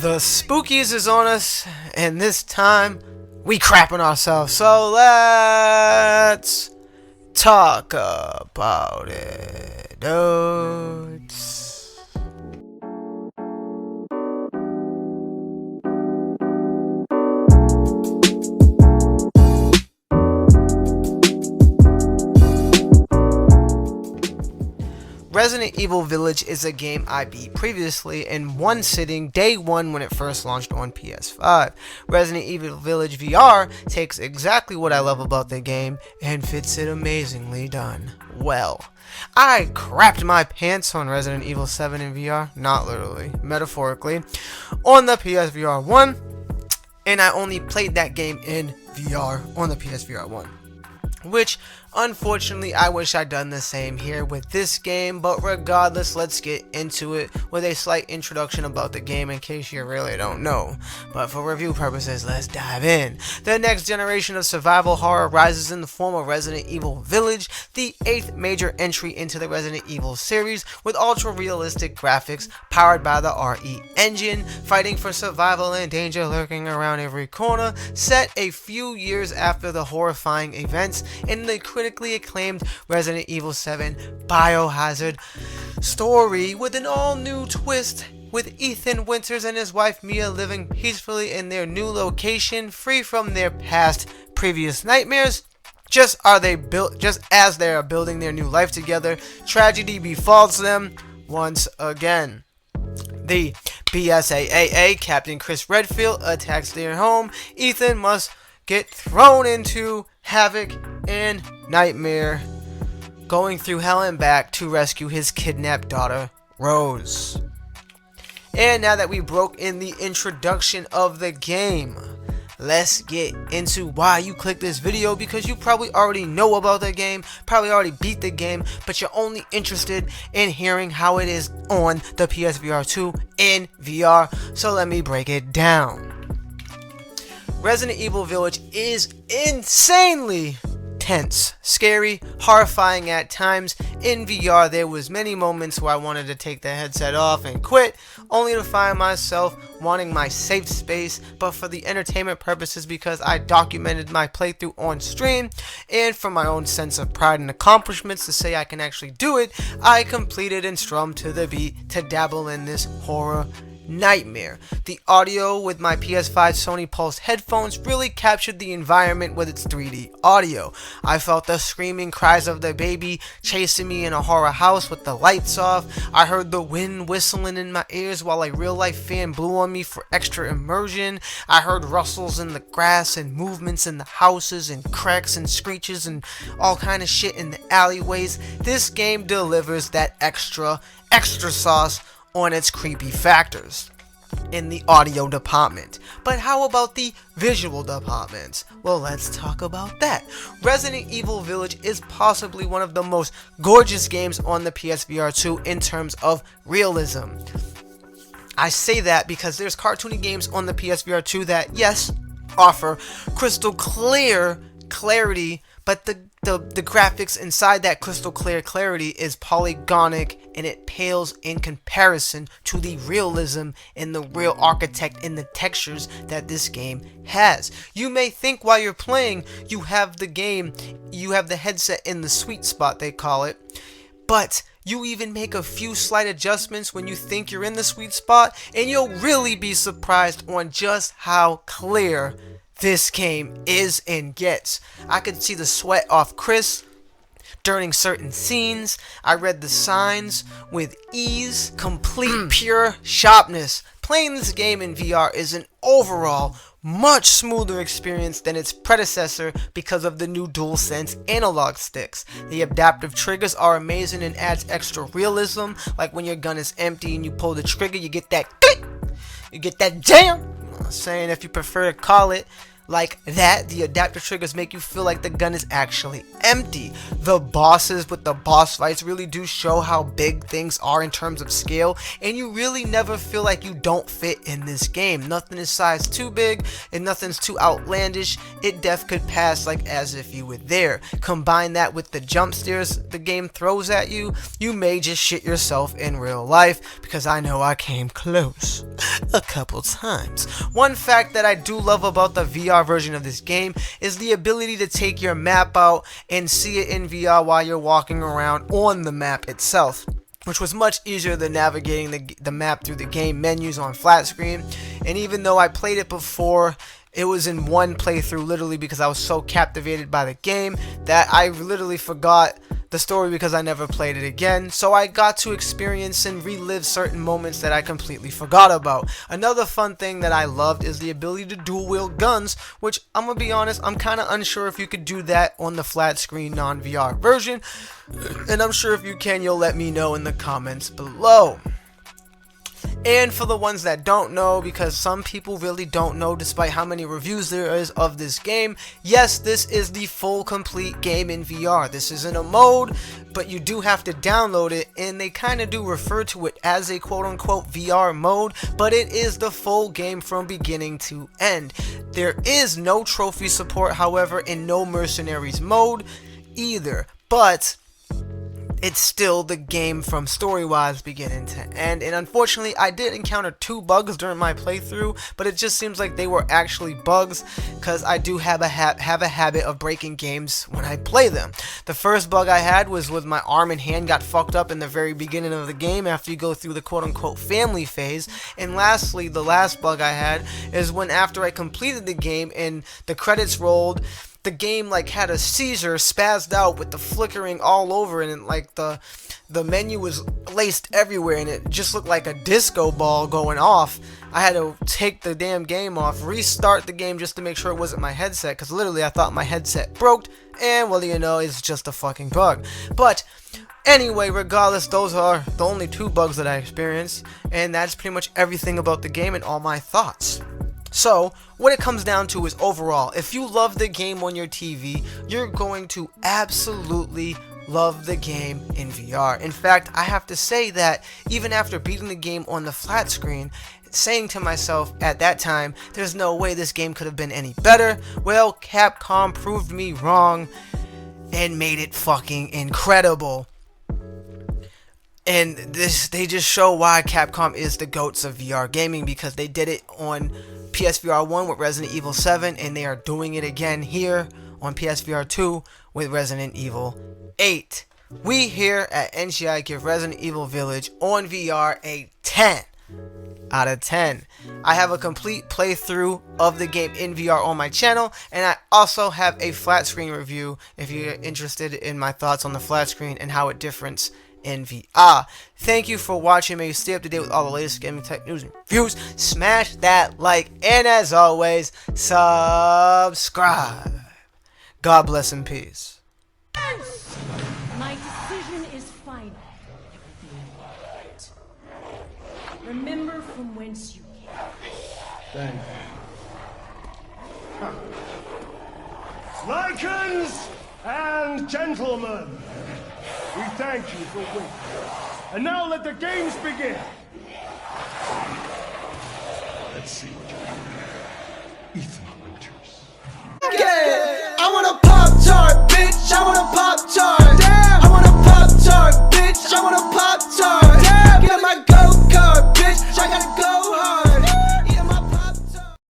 The spookies is on us, and this time we crapping ourselves. So let's talk about it, dudes. Resident Evil Village is a game I beat previously in one sitting, day one when it first launched on PS5. Resident Evil Village VR takes exactly what I love about the game and fits it amazingly done well. I crapped my pants on Resident Evil 7 in VR, not literally, metaphorically, on the PSVR 1, and I only played that game in VR on the PSVR 1. Which, unfortunately, I wish I'd done the same here with this game, but regardless, let's get into it with a slight introduction about the game in case you really don't know. But for review purposes, let's dive in. The next generation of survival horror rises in the form of Resident Evil Village, the 8th major entry into the Resident Evil series, with ultra-realistic graphics powered by the RE engine, fighting for survival and danger lurking around every corner, set a few years after the horrifying events in the critically acclaimed Resident Evil 7 Biohazard story, with an all-new twist, with Ethan Winters and his wife Mia living peacefully in their new location, free from their past previous nightmares. Just as they are building their new life together, tragedy befalls them once again. The BSAA Captain Chris Redfield attacks their home. Ethan must get thrown into havoc and nightmare, going through hell and back to rescue his kidnapped daughter, Rose. And now that we broke in the introduction of the game, let's get into why you clicked this video, because you probably already know about the game, probably already beat the game, but you're only interested in hearing how it is on the PSVR2 in VR, so let me break it down. Resident Evil Village is insanely tense, scary, horrifying at times. In VR, there was many moments where I wanted to take the headset off and quit, only to find myself wanting my safe space, but for the entertainment purposes, because I documented my playthrough on stream, and for my own sense of pride and accomplishments to say I can actually do it, I completed and strummed to the beat to dabble in this horror nightmare. The audio with my PS5 Sony Pulse headphones really captured the environment with its 3D audio. I felt the screaming cries of the baby chasing me in a horror house with the lights off. I heard the wind whistling in my ears while a real life fan blew on me for extra immersion. I heard rustles in the grass and movements in the houses and cracks and screeches and all kind of shit in the alleyways. This game delivers that extra sauce on its creepy factors in the audio department. But how about the visual department? Well, let's talk about that. Resident Evil Village is possibly one of the most gorgeous games on the PSVR 2 in terms of realism. I say that because there's cartoony games on the PSVR 2 that, yes, offer crystal clear clarity, but the graphics inside that crystal clear clarity is polygonic, and it pales in comparison to the realism and the real architect and the textures that this game has. You may think while you're playing you have the headset in the sweet spot, they call it, but you even make a few slight adjustments when you think you're in the sweet spot, and you'll really be surprised on just how clear this game is and gets. I could see the sweat off Chris during certain scenes. I read the signs with ease, complete pure sharpness. Playing this game in VR is an overall much smoother experience than its predecessor because of the new DualSense analog sticks. The adaptive triggers are amazing and adds extra realism, like when your gun is empty and you pull the trigger, you get that click, you get that jam. I'm saying, if you prefer to call it, like that. The adaptive triggers make you feel like the gun is actually empty. The bosses with the boss fights really do show how big things are in terms of scale, and you really never feel like you don't fit in this game. Nothing is sized too big and nothing's too outlandish. It def could pass like as if you were there. Combine that with the jump scares the game throws at you, you may just shit yourself in real life, because I know I came close a couple times. One fact that I do love about the VR version of this game is the ability to take your map out and see it in VR while you're walking around on the map itself, which was much easier than navigating the map through the game menus on flat screen. And even though I played it before, it was in one playthrough literally because I was so captivated by the game that I literally forgot the story because I never played it again. So I got to experience and relive certain moments that I completely forgot about. Another fun thing that I loved is the ability to dual wield guns, which I'm gonna be honest, I'm kind of unsure if you could do that on the flat screen non-VR version, and I'm sure if you can, you'll let me know in the comments below. And for the ones that don't know, because some people really don't know despite how many reviews there is of this game, yes, this is the full complete game in VR. This isn't a mode, but you do have to download it, and they kind of do refer to it as a quote-unquote VR mode, but it is the full game from beginning to end. There is no trophy support, however, and no mercenaries mode either, but it's still the game from story-wise beginning to end. And unfortunately, I did encounter 2 bugs during my playthrough, but it just seems like they were actually bugs, because I do have a habit of breaking games when I play them. The first bug I had was with my arm and hand got fucked up in the very beginning of the game after you go through the quote-unquote family phase. And lastly, the last bug I had is when after I completed the game and the credits rolled, the game like had a seizure, spazzed out with the flickering all over, and like the menu was laced everywhere, and it just looked like a disco ball going off. I had to take the damn game off, restart the game just to make sure it wasn't my headset, because literally I thought my headset broke, and well, you know, it's just a fucking bug. But anyway, regardless, those are the only 2 bugs that I experienced, and that's pretty much everything about the game and all my thoughts. So, what it comes down to is overall, if you love the game on your TV, you're going to absolutely love the game in VR. In fact, I have to say that even after beating the game on the flat screen, saying to myself at that time, there's no way this game could have been any better, well, Capcom proved me wrong and made it fucking incredible. And they just show why Capcom is the GOATs of VR gaming, because they did it on PSVR1 with Resident Evil 7, and they are doing it again here on PSVR2 with Resident Evil 8. We here at NGI give Resident Evil Village on VR a 10 out of 10. I have a complete playthrough of the game in VR on my channel, and I also have a flat screen review if you're interested in my thoughts on the flat screen and how it differs in VR. Thank you for watching. May you stay up to date with all the latest gaming tech news and reviews. Smash that like, and as always, subscribe. God bless and peace. My decision is final. It will be right. Remember from whence you came. Thank you. Lycans and gentlemen, we thank you for waiting. And now let the games begin. Let's see what you can do. Ethan Winters.